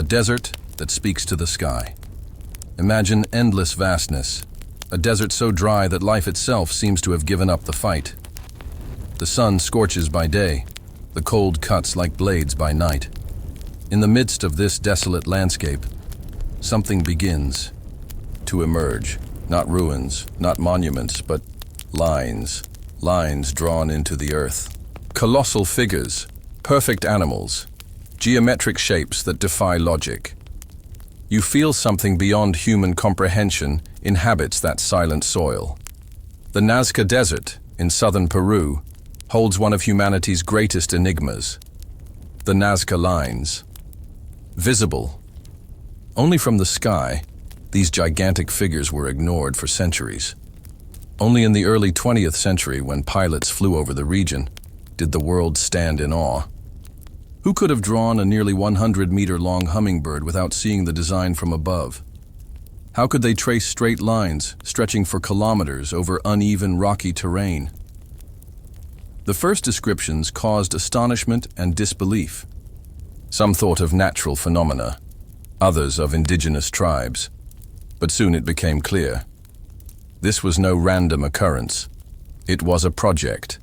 a desert that speaks to the sky. Imagine endless vastness, a desert so dry that life itself seems to have given up the fight. The sun scorches by day, the cold cuts like blades by night. In the midst of this desolate landscape, something begins to emerge. Not ruins, not monuments, but lines drawn into the earth. Colossal figures, perfect animals, geometric shapes that defy logic. You feel something beyond human comprehension inhabits that silent soil. The Nazca Desert in southern Peru holds one of humanity's greatest enigmas, the Nazca Lines. Visible only from the sky, these gigantic figures were ignored for centuries. Only in the early 20th century, when pilots flew over the region, did the world stand in awe. Who could have drawn a nearly 100-meter-long hummingbird without seeing the design from above? How could they trace straight lines stretching for kilometers over uneven, rocky terrain? The first descriptions caused astonishment and disbelief. Some thought of natural phenomena, others of indigenous tribes. But soon it became clear. This was no random occurrence. It was a project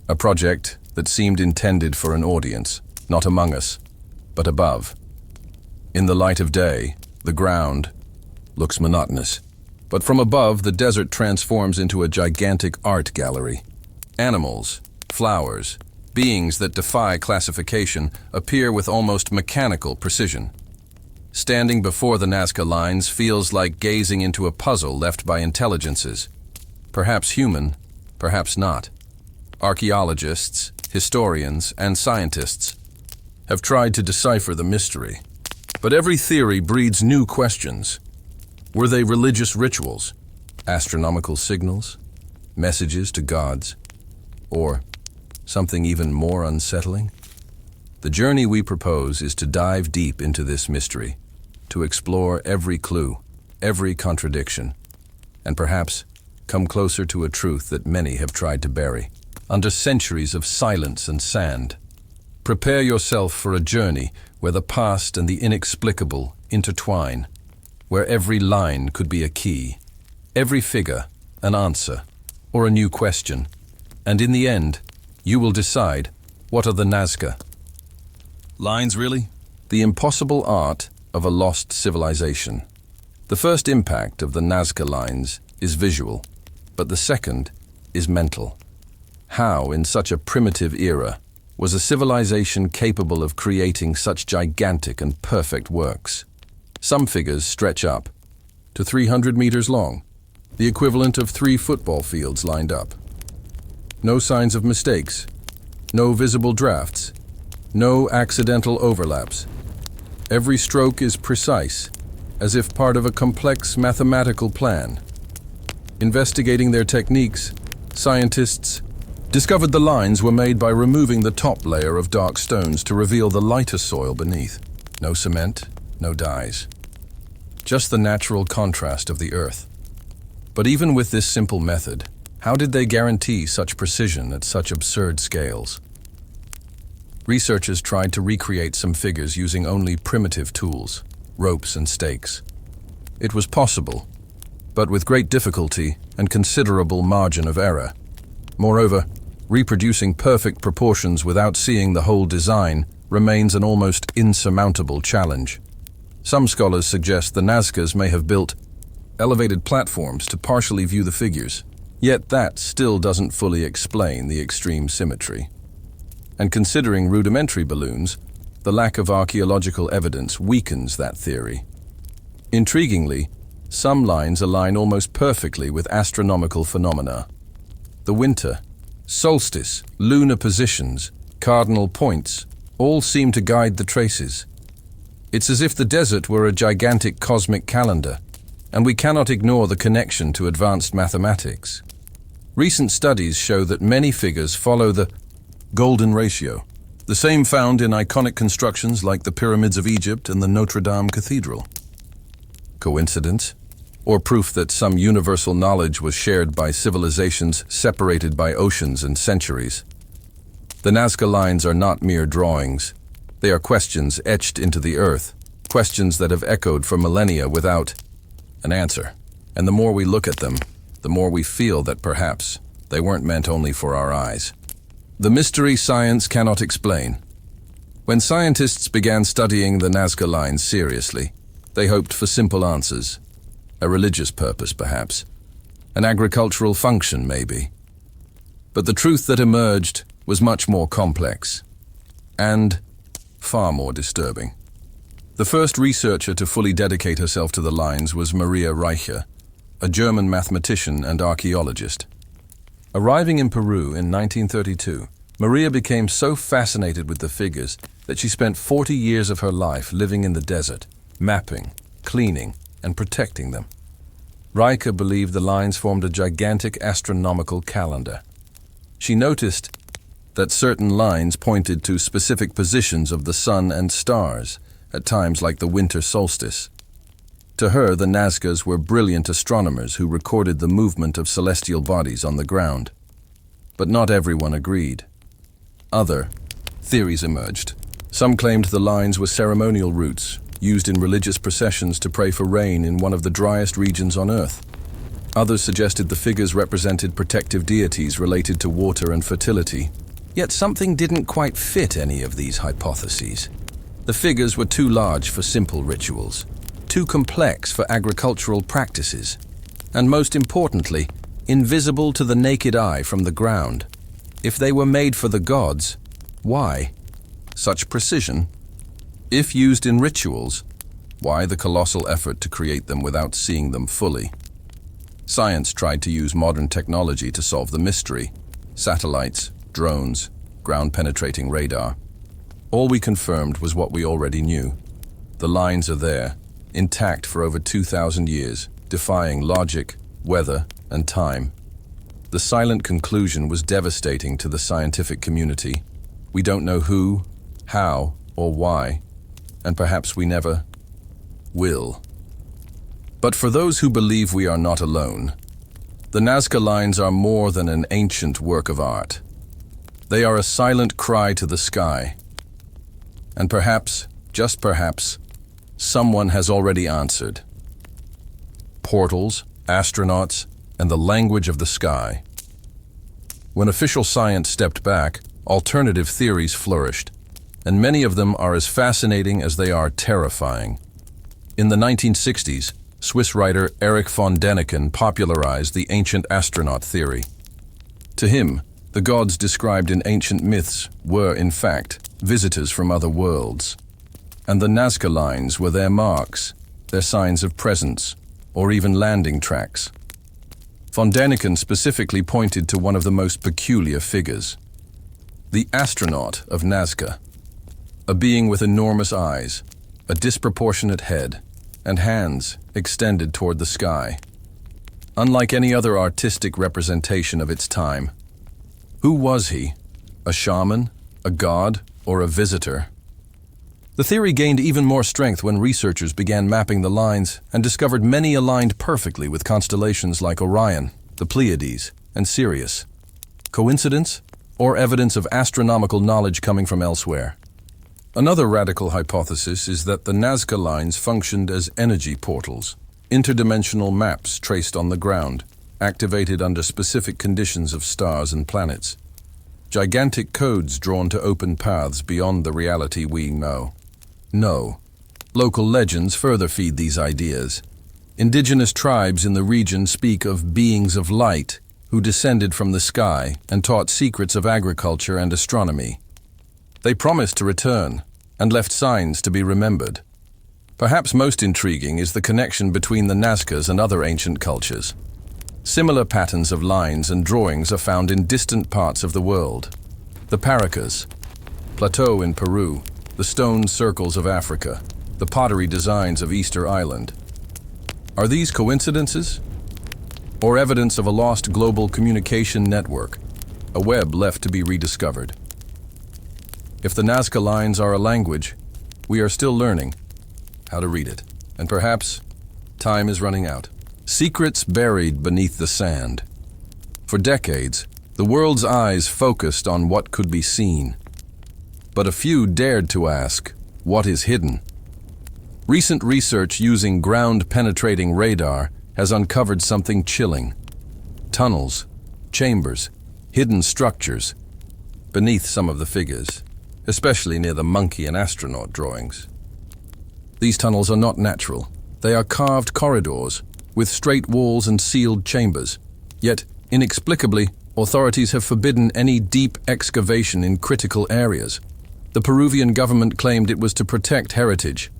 that seemed intended for an audience, not among us, but above. In the light of day, the ground looks monotonous, but from above the desert transforms into a gigantic art gallery. Animals, flowers, beings that defy classification appear with almost mechanical precision. Standing before the Nazca Lines feels like gazing into a puzzle left by intelligences. Perhaps human, perhaps not. Archaeologists, historians, and scientists have tried to decipher the mystery. But every theory breeds new questions. Were they religious rituals, astronomical signals, messages to gods, or something even more unsettling? The journey we propose is to dive deep into this mystery, to explore every clue, every contradiction, and perhaps come closer to a truth that many have tried to bury, under centuries of silence and sand. Prepare yourself for a journey where the past and the inexplicable intertwine, where every line could be a key, every figure an answer, or a new question, and in the end, you will decide, what are the Nazca Lines really? The impossible art of a lost civilization. The first impact of the Nazca Lines is visual, but the second is mental. How, in such a primitive era, was a civilization capable of creating such gigantic and perfect works? Some figures stretch up to 300 meters long, the equivalent of 3 football fields lined up. No signs of mistakes, no visible drafts, no accidental overlaps. Every stroke is precise, as if part of a complex mathematical plan. Investigating their techniques, scientists discovered the lines were made by removing the top layer of dark stones to reveal the lighter soil beneath. No cement, no dyes. Just the natural contrast of the earth. But even with this simple method, how did they guarantee such precision at such absurd scales? Researchers tried to recreate some figures using only primitive tools, ropes and stakes. It was possible, but with great difficulty and considerable margin of error. Moreover, reproducing perfect proportions without seeing the whole design remains an almost insurmountable challenge. Some scholars suggest the Nazcas may have built elevated platforms to partially view the figures, yet that still doesn't fully explain the extreme symmetry. And considering rudimentary balloons, the lack of archaeological evidence weakens that theory. Intriguingly, some lines align almost perfectly with astronomical phenomena. The winter, solstice, lunar positions, cardinal points, all seem to guide the traces. It's as if the desert were a gigantic cosmic calendar, and we cannot ignore the connection to advanced mathematics. Recent studies show that many figures follow the golden ratio, the same found in iconic constructions like the pyramids of Egypt and the Notre Dame Cathedral. Coincidence? Or proof that some universal knowledge was shared by civilizations separated by oceans and centuries? The Nazca Lines are not mere drawings. They are questions etched into the earth, questions that have echoed for millennia without an answer. And the more we look at them, the more we feel that perhaps they weren't meant only for our eyes. The mystery science cannot explain. When scientists began studying the Nazca Lines seriously, they hoped for simple answers. A religious purpose, perhaps. An agricultural function, maybe. But the truth that emerged was much more complex and far more disturbing. The first researcher to fully dedicate herself to the lines was Maria Reiche, a German mathematician and archaeologist. Arriving in Peru in 1932, Maria became so fascinated with the figures that she spent 40 years of her life living in the desert, mapping, cleaning, and protecting them. Reiche believed the lines formed a gigantic astronomical calendar. She noticed that certain lines pointed to specific positions of the sun and stars, at times like the winter solstice. To her, the Nazcas were brilliant astronomers who recorded the movement of celestial bodies on the ground. But not everyone agreed. Other theories emerged. Some claimed the lines were ceremonial routes, used in religious processions to pray for rain in one of the driest regions on Earth. Others suggested the figures represented protective deities related to water and fertility. Yet something didn't quite fit any of these hypotheses. The figures were too large for simple rituals, too complex for agricultural practices, and most importantly, invisible to the naked eye from the ground. If they were made for the gods, why such precision? If used in rituals, why the colossal effort to create them without seeing them fully? Science tried to use modern technology to solve the mystery. Satellites, drones, ground-penetrating radar. All we confirmed was what we already knew. The lines are there, intact for over 2,000 years, defying logic, weather, and time. The silent conclusion was devastating to the scientific community. We don't know who, how, or why, and perhaps we never will. But for those who believe we are not alone, the Nazca Lines are more than an ancient work of art. They are a silent cry to the sky. And perhaps, just perhaps, someone has already answered. Portals, astronauts, and the language of the sky. When official science stepped back, alternative theories flourished, and many of them are as fascinating as they are terrifying. In the 1960s, Swiss writer Erich von Däniken popularized the ancient astronaut theory. To him, the gods described in ancient myths were, in fact, visitors from other worlds. And the Nazca Lines were their marks, their signs of presence, or even landing tracks. Von Däniken specifically pointed to one of the most peculiar figures. The astronaut of Nazca, a being with enormous eyes, a disproportionate head, and hands extended toward the sky. Unlike any other artistic representation of its time. Who was he? A shaman, a god, or a visitor? The theory gained even more strength when researchers began mapping the lines and discovered many aligned perfectly with constellations like Orion, the Pleiades, and Sirius. Coincidence, or evidence of astronomical knowledge coming from elsewhere? Another radical hypothesis is that the Nazca Lines functioned as energy portals, interdimensional maps traced on the ground, activated under specific conditions of stars and planets. Gigantic codes drawn to open paths beyond the reality we know. No. Local legends further feed these ideas. Indigenous tribes in the region speak of beings of light who descended from the sky and taught secrets of agriculture and astronomy. They promised to return and left signs to be remembered. Perhaps most intriguing is the connection between the Nazcas and other ancient cultures. Similar patterns of lines and drawings are found in distant parts of the world. The Paracas, plateau in Peru, the stone circles of Africa, the pottery designs of Easter Island. Are these coincidences? Or evidence of a lost global communication network, a web left to be rediscovered? If the Nazca Lines are a language, we are still learning how to read it. And perhaps time is running out. Secrets buried beneath the sand. For decades, the world's eyes focused on what could be seen. But a few dared to ask, what is hidden? Recent research using ground-penetrating radar has uncovered something chilling. Tunnels, chambers, hidden structures beneath some of the figures, especially near the monkey and astronaut drawings. These tunnels are not natural. They are carved corridors with straight walls and sealed chambers. Yet, inexplicably, authorities have forbidden any deep excavation in critical areas. The Peruvian government claimed it was to protect heritage.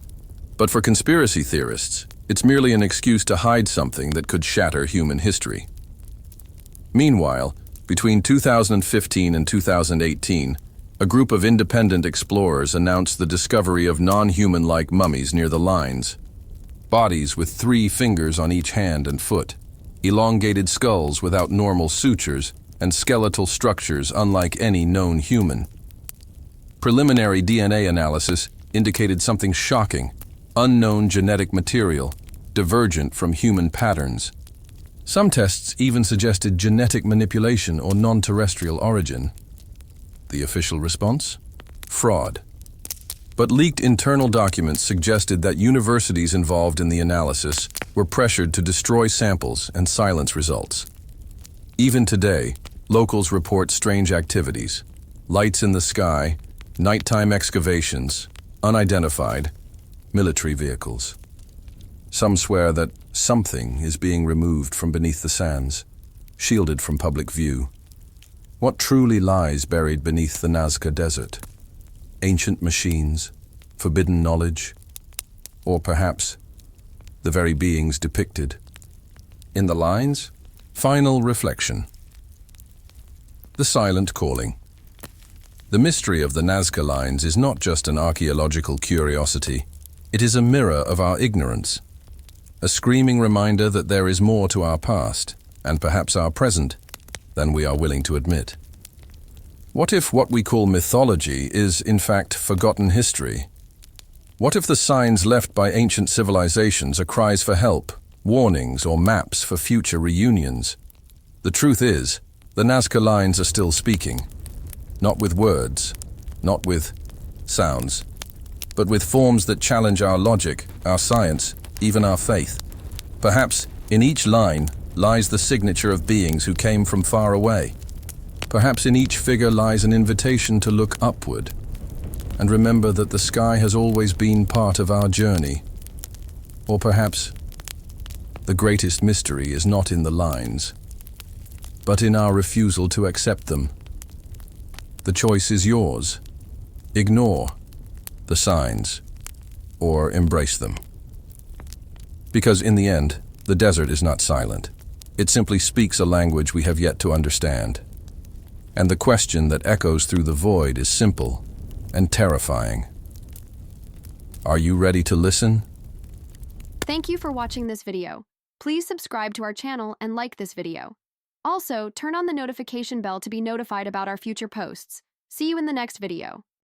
But for conspiracy theorists, it's merely an excuse to hide something that could shatter human history. Meanwhile, between 2015 and 2018, a group of independent explorers announced the discovery of non-human-like mummies near the lines. Bodies with 3 fingers on each hand and foot, elongated skulls without normal sutures, and skeletal structures unlike any known human. Preliminary DNA analysis indicated something shocking: unknown genetic material, divergent from human patterns. Some tests even suggested genetic manipulation or non-terrestrial origin. The official response? Fraud. But leaked internal documents suggested that universities involved in the analysis were pressured to destroy samples and silence results. Even today, locals report strange activities: lights in the sky, nighttime excavations, unidentified, military vehicles. Some swear that something is being removed from beneath the sands, shielded from public view. What truly lies buried beneath the Nazca Desert? Ancient machines, forbidden knowledge, or perhaps the very beings depicted? In the lines, final reflection. The silent calling. The mystery of the Nazca Lines is not just an archaeological curiosity. It is a mirror of our ignorance, a screaming reminder that there is more to our past, and perhaps our present, than we are willing to admit. What if what we call mythology is, in fact, forgotten history? What if the signs left by ancient civilizations are cries for help, warnings, or maps for future reunions? The truth is, the Nazca Lines are still speaking. Not with words, not with sounds, but with forms that challenge our logic, our science, even our faith. Perhaps in each line lies the signature of beings who came from far away. Perhaps in each figure lies an invitation to look upward and remember that the sky has always been part of our journey. Or perhaps the greatest mystery is not in the lines, but in our refusal to accept them. The choice is yours. Ignore the signs or embrace them. Because in the end, the desert is not silent. It simply speaks a language we have yet to understand. And the question that echoes through the void is simple and terrifying. Are you ready to listen? Thank you for watching this video. Please subscribe to our channel and like this video. Also, turn on the notification bell to be notified about our future posts. See you in the next video.